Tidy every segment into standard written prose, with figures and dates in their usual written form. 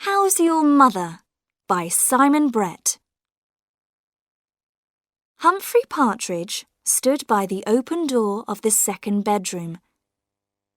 How's Your Mother? By Simon Brett. Humphrey Partridge stood by the open door of the second bedroom.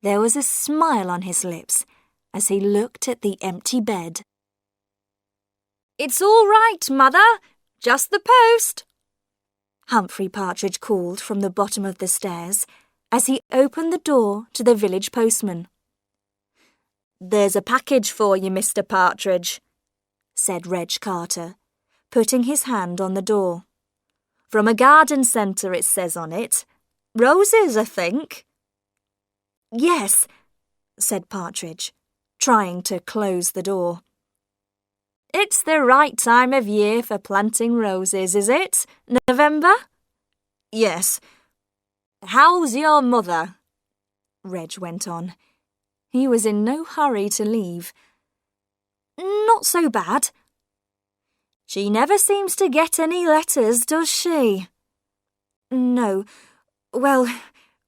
There was a smile on his lips as he looked at the empty bed. "It's all right, Mother. Just the post," Humphrey Partridge called from the bottom of the stairs as he opened the door to the village postman. "There's a package for you, Mr. Partridge," said Reg Carter, putting his hand on the door. "From a garden centre, it says on it. Roses, I think." "Yes," said Partridge, trying to close the door. "It's the right time of year for planting roses, is it? November?" "Yes." "How's your mother?" Reg went on. He was in no hurry to leave. "Not so bad." "She never seems to get any letters, does she?" "No. Well,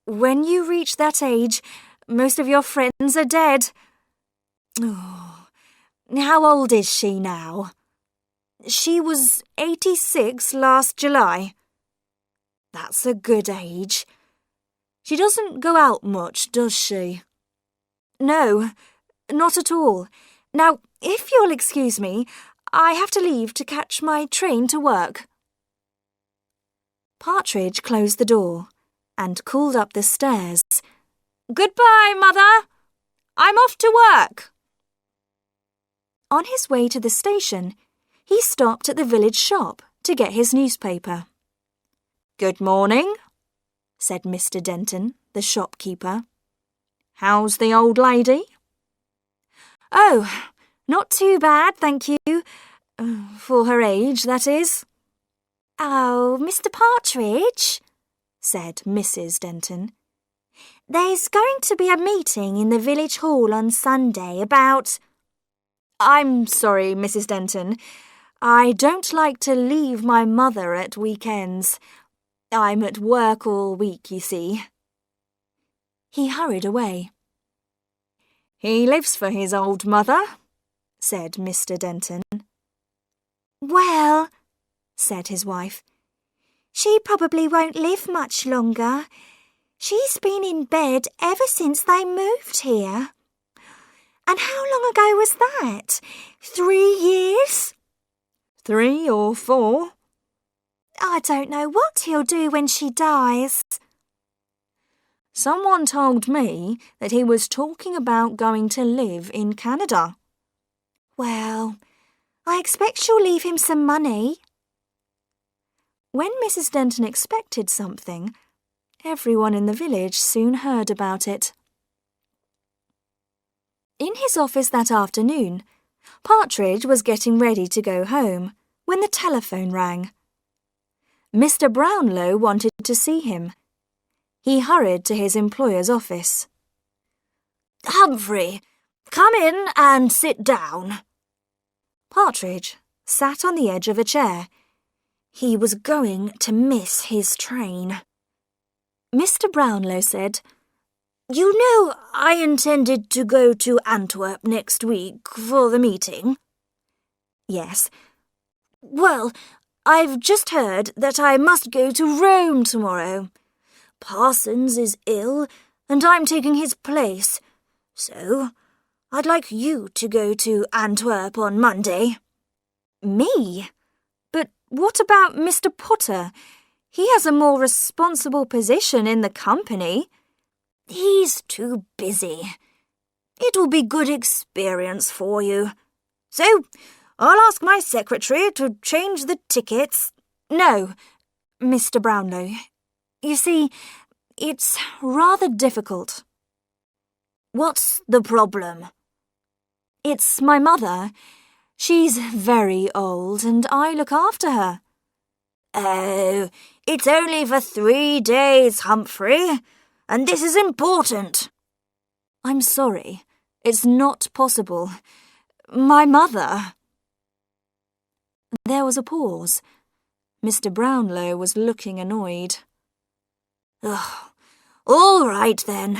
when you reach that age, most of your friends are dead." "Oh, how old is she now?" "She was 86 last July." "That's a good age. She doesn't go out much, does she?" "No, not at all. Now, if you'll excuse me, I have to leave to catch my train to work." Partridge closed the door and called up the stairs. "Goodbye, Mother. I'm off to work." On his way to the station, he stopped at the village shop to get his newspaper. "Good morning," said Mr. Denton, the shopkeeper. "How's the old lady?" "Oh, not too bad, thank you. For her age, that is." "Oh, Mr. Partridge," said Mrs. Denton. "There's going to be a meeting in the village hall on Sunday about—" "I'm sorry, Mrs. Denton. I don't like to leave my mother at weekends. I'm at work all week, you see." He hurried away. "He lives for his old mother," said Mr. Denton. "Well," said his wife, "she probably won't live much longer. She's been in bed ever since they moved here. And how long ago was that? 3 years?" "3 or 4. "I don't know what he'll do when she dies." "Someone told me that he was talking about going to live in Canada." "Well, I expect she'll leave him some money." When Mrs. Denton expected something, everyone in the village soon heard about it. In his office that afternoon, Partridge was getting ready to go home when the telephone rang. Mr. Brownlow wanted to see him. He hurried to his employer's office. "Humphrey, come in and sit down." Partridge sat on the edge of a chair. He was going to miss his train. Mr. Brownlow said, "You know I intended to go to Antwerp next week for the meeting?" "Yes." "Well, I've just heard that I must go to Rome tomorrow. Parsons is ill, and I'm taking his place, so I'd like you to go to Antwerp on Monday." "Me? But what about Mr. Potter? He has a more responsible position in the company." "He's too busy. It'll be good experience for you. So I'll ask my secretary to change the tickets." "No, Mr. Brownlow. You see, it's rather difficult." "What's the problem?" "It's my mother. She's very old, and I look after her." "Oh, it's only for 3 days, Humphrey, and this is important." "I'm sorry. It's not possible. My mother—" There was a pause. Mr. Brownlow was looking annoyed. "Oh, all right then.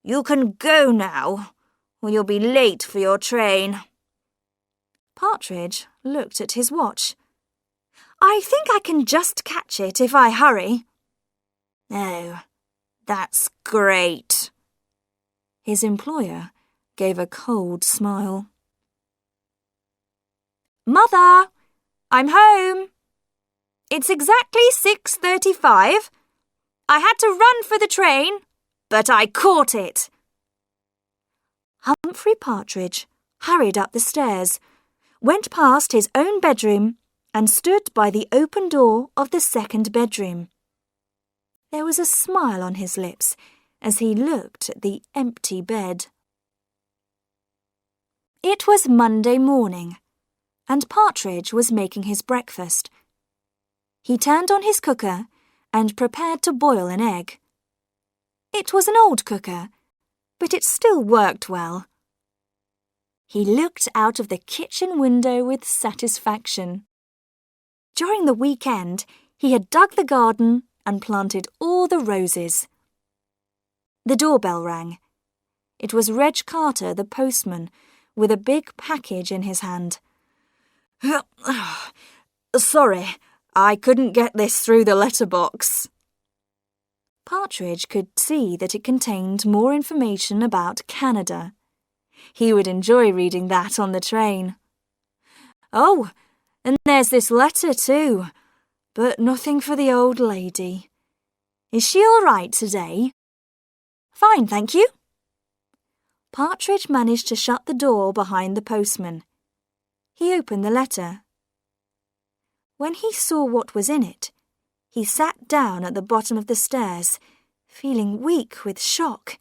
You can go now, or you'll be late for your train." Partridge looked at his watch. "I think I can just catch it if I hurry." "Oh, that's great." His employer gave a cold smile. "Mother, I'm home. It's exactly 6:35. I had to run for the train, but I caught it." Humphrey Partridge hurried up the stairs, went past his own bedroom, and stood by the open door of the second bedroom. There was a smile on his lips as he looked at the empty bed. It was Monday morning, and Partridge was making his breakfast. He turned on his cooker and prepared to boil an egg. It was an old cooker, but it still worked well. He looked out of the kitchen window with satisfaction. During the weekend, he had dug the garden and planted all the roses. The doorbell rang. It was Reg Carter, the postman, with a big package in his hand. "Sorry, I couldn't get this through the letterbox." Partridge could see that it contained more information about Canada. He would enjoy reading that on the train. "Oh, and there's this letter too, but nothing for the old lady. Is she all right today?" "Fine, thank you." Partridge managed to shut the door behind the postman. He opened the letter. When he saw what was in it, he sat down at the bottom of the stairs, feeling weak with shock.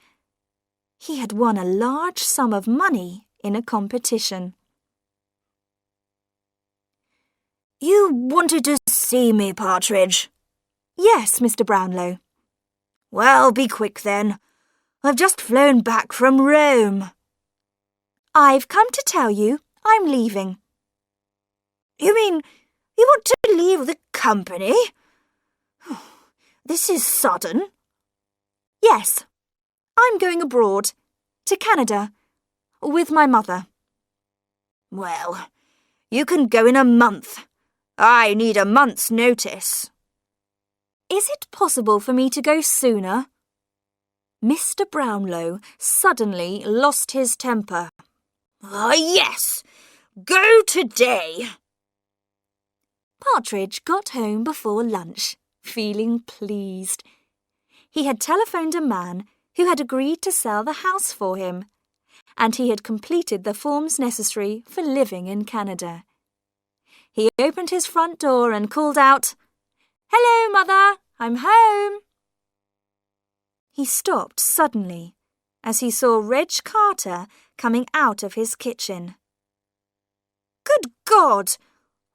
He had won a large sum of money in a competition. "You wanted to see me, Partridge?" "Yes, Mr. Brownlow." "Well, be quick then. I've just flown back from Rome." "I've come to tell you I'm leaving." "You mean you want to leave the company? This is sudden." "Yes, I'm going abroad, to Canada, with my mother." "Well, you can go in a month. I need a month's notice." "Is it possible for me to go sooner?" Mr. Brownlow suddenly lost his temper. Yes, go today." Partridge got home before lunch, feeling pleased. He had telephoned a man who had agreed to sell the house for him, and he had completed the forms necessary for living in Canada. He opened his front door and called out, "Hello, Mother, I'm home." He stopped suddenly as he saw Reg Carter coming out of his kitchen. "Good God!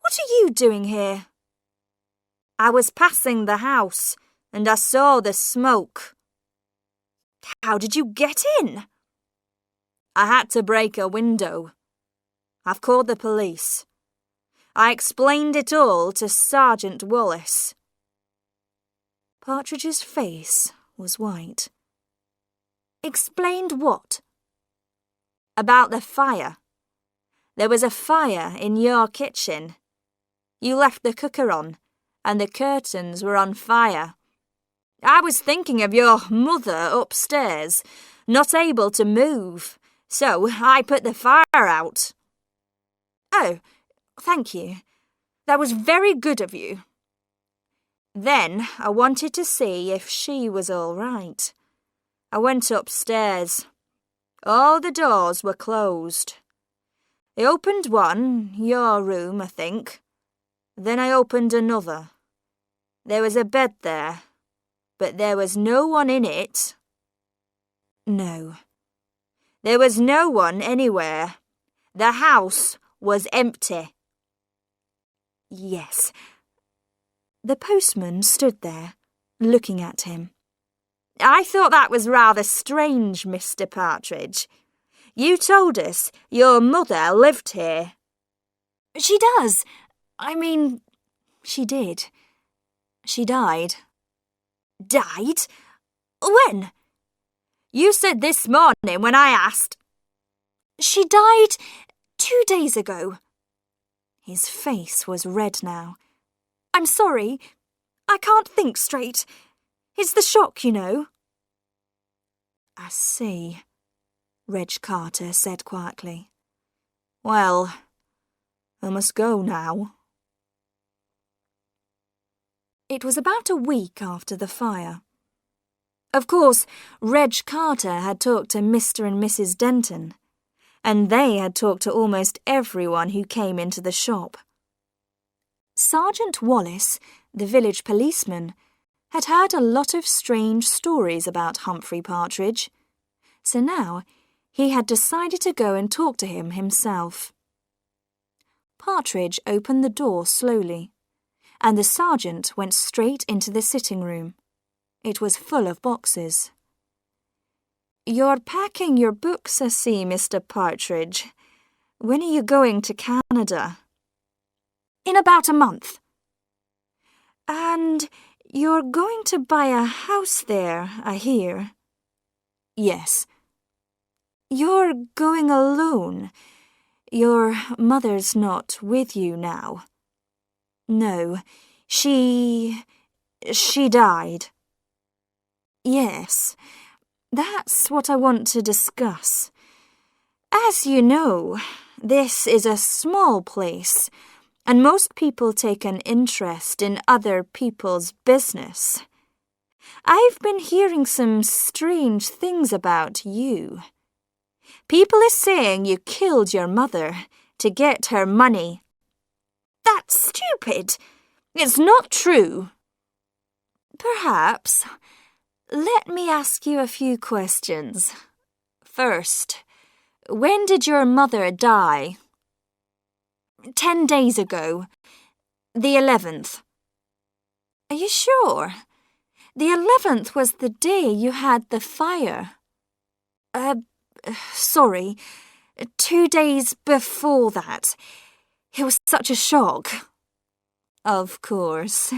What are you doing here?" "I was passing the house and I saw the smoke." "How did you get in?" "I had to break a window. I've called the police. I explained it all to Sergeant Wallace." Partridge's face was white. "Explained what?" "About the fire. There was a fire in your kitchen. You left the cooker on, and the curtains were on fire. I was thinking of your mother upstairs, not able to move, so I put the fire out." "Oh, thank you. That was very good of you." "Then I wanted to see if she was all right. I went upstairs. All the doors were closed. I opened one, your room, I think. Then I opened another. There was a bed there, but there was no one in it." "No." "There was no one anywhere. The house was empty." "Yes." The postman stood there, looking at him. "I thought that was rather strange, Mr. Partridge. You told us your mother lived here." "She does. She did. She died." "Died? When?" "You said this morning when I asked." "She died 2 days ago. His face was red now. "I'm sorry. I can't think straight. It's the shock, you know." "I see," Reg Carter said quietly. "Well, I must go now." It was about a week after the fire. Of course, Reg Carter had talked to Mr. and Mrs. Denton, and they had talked to almost everyone who came into the shop. Sergeant Wallace, the village policeman, had heard a lot of strange stories about Humphrey Partridge, so now he had decided to go and talk to him himself. Partridge opened the door slowly, and the sergeant went straight into the sitting room. It was full of boxes. "You're packing your books, I see, Mr. Partridge. When are you going to Canada?" "In about a month." "And you're going to buy a house there, I hear." "Yes." "You're going alone. Your mother's not with you now." "No, she died." "Yes, that's what I want to discuss. As you know, this is a small place, and most people take an interest in other people's business. I've been hearing some strange things about you. People are saying you killed your mother to get her money." "That's stupid. It's not true." "Perhaps. Let me ask you a few questions. First, when did your mother die?" 10 days ago. The 11th. "Are you sure? The 11th was the day you had the fire." Sorry. 2 days before that. It was such a shock." "Of course.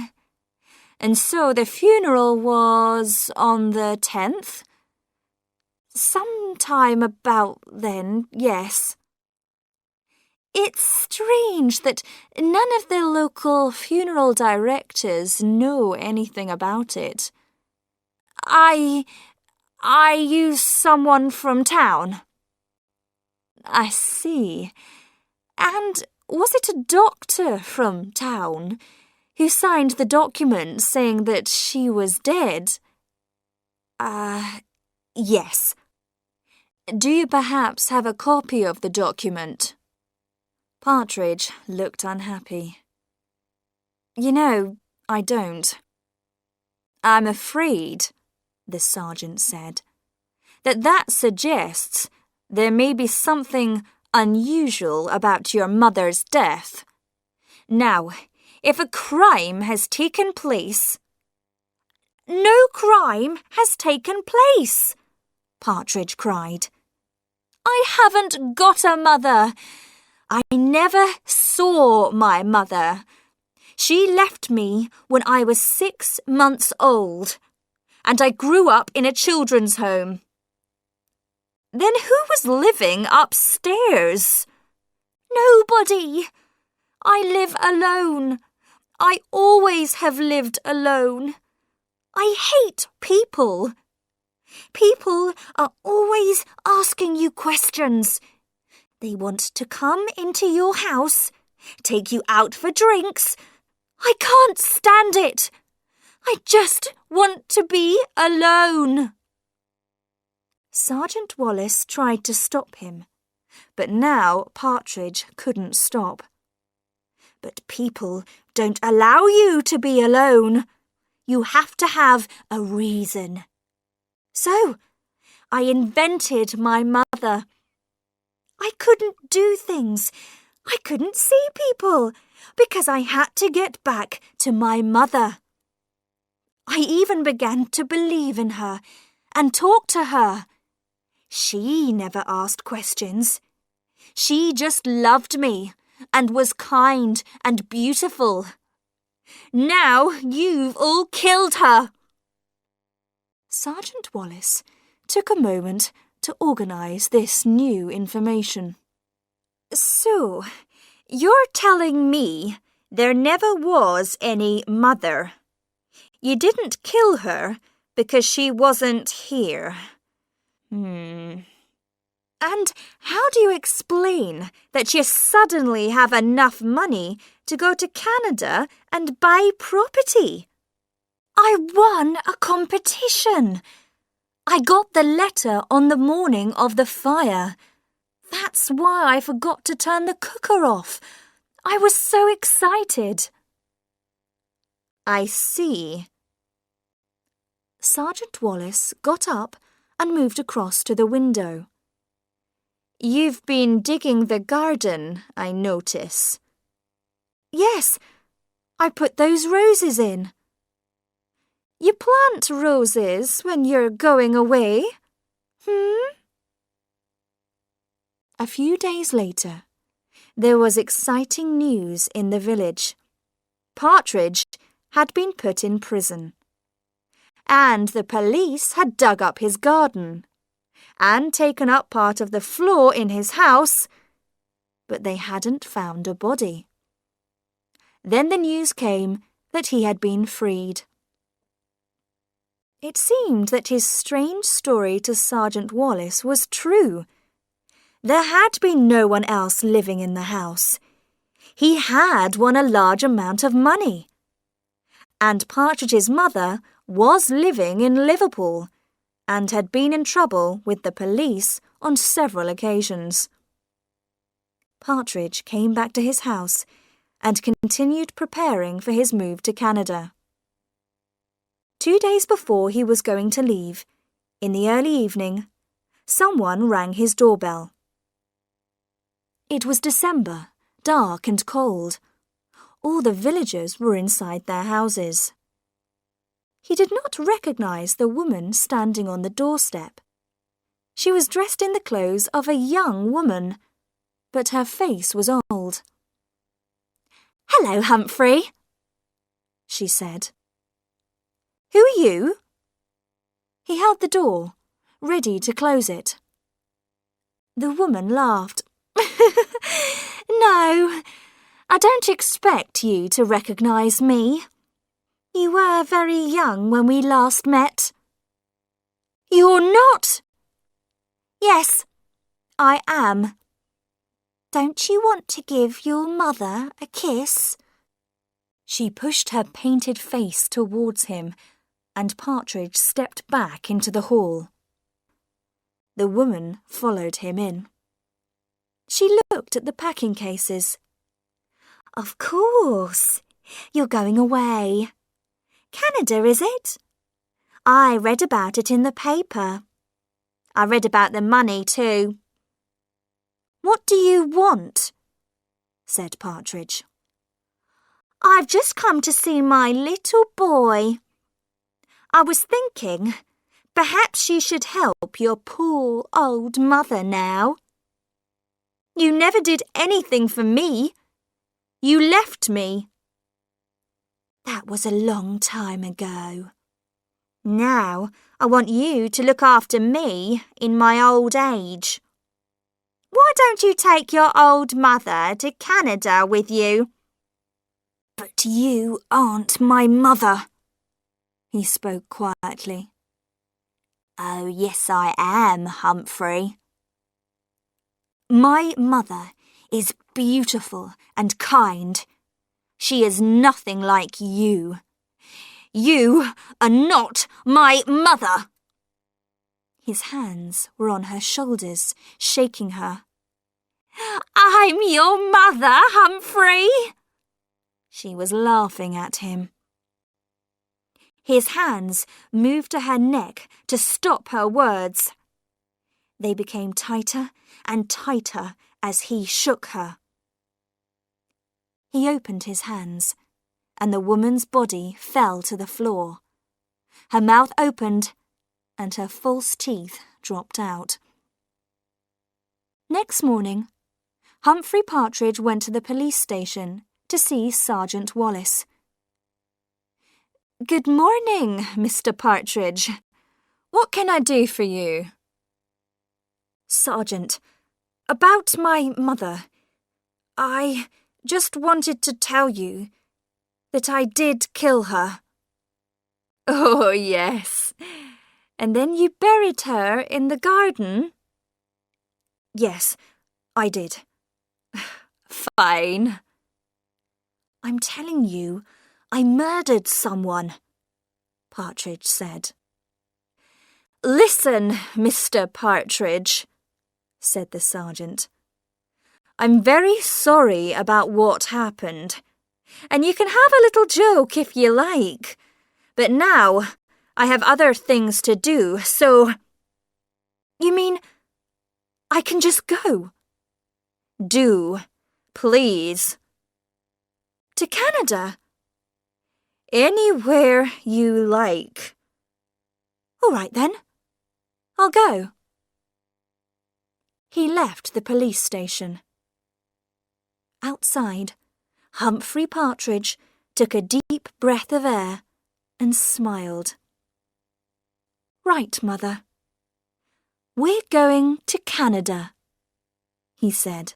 And so the funeral was on the 10th? "Sometime about then, yes." "It's strange that none of the local funeral directors know anything about it." I use someone from town." "I see. And was it a doctor from town who signed the document saying that she was dead?" Yes." "Do you perhaps have a copy of the document?" Partridge looked unhappy. "You know, I don't." "I'm afraid," the sergeant said, that suggests there may be something unusual about your mother's death. Now, if a crime has taken place—" "No crime has taken place," Partridge cried. "I haven't got a mother. I never saw my mother. She left me when I was 6 months old, and I grew up in a children's home." "Then who was living upstairs?" "Nobody. I live alone. I always have lived alone. I hate people. People are always asking you questions. They want to come into your house, take you out for drinks. I can't stand it. I just want to be alone." Sergeant Wallace tried to stop him, but now Partridge couldn't stop. "But people don't allow you to be alone. You have to have a reason. So, I invented my mother. I couldn't do things. I couldn't see people because I had to get back to my mother. I even began to believe in her and talk to her. She never asked questions. She just loved me and was kind and beautiful. Now you've all killed her." Sergeant Wallace took a moment to organise this new information. "So, You're telling me there never was any mother. You didn't kill her because she wasn't here. And how do you explain that you suddenly have enough money to go to Canada and buy property? I won a competition. I got the letter on the morning of the fire. That's why I forgot to turn the cooker off. I was so excited. I see. Sergeant Wallace got up and moved across to the window. You've been digging the garden, I notice. Yes, I put those roses in. You plant roses when you're going away? A few days later, there was exciting news in the village. Partridge had been put in prison. And the police had dug up his garden and taken up part of the floor in his house, but they hadn't found a body. Then the news came that he had been freed. It seemed that his strange story to Sergeant Wallace was true. There had been no one else living in the house. He had won a large amount of money. And Partridge's mother was living in Liverpool and had been in trouble with the police on several occasions. Partridge came back to his house and continued preparing for his move to Canada. 2 days before he was going to leave, in the early evening, someone rang his doorbell. It was December, dark and cold. All the villagers were inside their houses. He did not recognize the woman standing on the doorstep. She was dressed in the clothes of a young woman, but her face was old. "Hello, Humphrey," she said. "Who are you?" He held the door, ready to close it. The woman laughed. "No, I don't expect you to recognize me. You were very young when we last met." "You're not?" "Yes, I am. Don't you want to give your mother a kiss?" She pushed her painted face towards him, and Partridge stepped back into the hall. The woman followed him in. She looked at the packing cases. "Of course, you're going away. Canada, is it? I read about it in the paper. I read about the money too." "What do you want?" said Partridge. "I've just come to see my little boy. I was thinking, perhaps you should help your poor old mother now. You never did anything for me. You left me. That was a long time ago. Now I want you to look after me in my old age. Why don't you take your old mother to Canada with you?" "But you aren't my mother," he spoke quietly. "Oh, yes, I am, Humphrey. My mother is beautiful and kind. She is nothing like you. You are not my mother." His hands were on her shoulders, shaking her. "I'm your mother, Humphrey." She was laughing at him. His hands moved to her neck to stop her words. They became tighter and tighter as he shook her. He opened his hands, and the woman's body fell to the floor. Her mouth opened, and her false teeth dropped out. Next morning, Humphrey Partridge went to the police station to see Sergeant Wallace. "Good morning, Mr. Partridge. What can I do for you?" "Sergeant, about my mother. I just wanted to tell you that I did kill her." "Oh, yes. And then you buried her in the garden?" "Yes, I did." "Fine." "I'm telling you, I murdered someone," Partridge said. "Listen, Mr. Partridge," said the sergeant. "I'm very sorry about what happened, and you can have a little joke if you like, but now I have other things to do, so—" "You mean I can just go?" "Do, please." "To Canada?" "Anywhere you like." "All right then, I'll go." He left the police station. Outside, Humphrey Partridge took a deep breath of air and smiled. "Right, Mother. We're going to Canada," he said.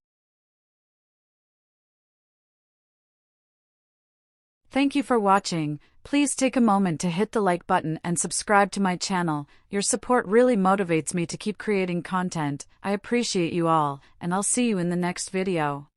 Thank you for watching. Please take a moment to hit the like button and subscribe to my channel. Your support really motivates me to keep creating content. I appreciate you all, and I'll see you in the next video.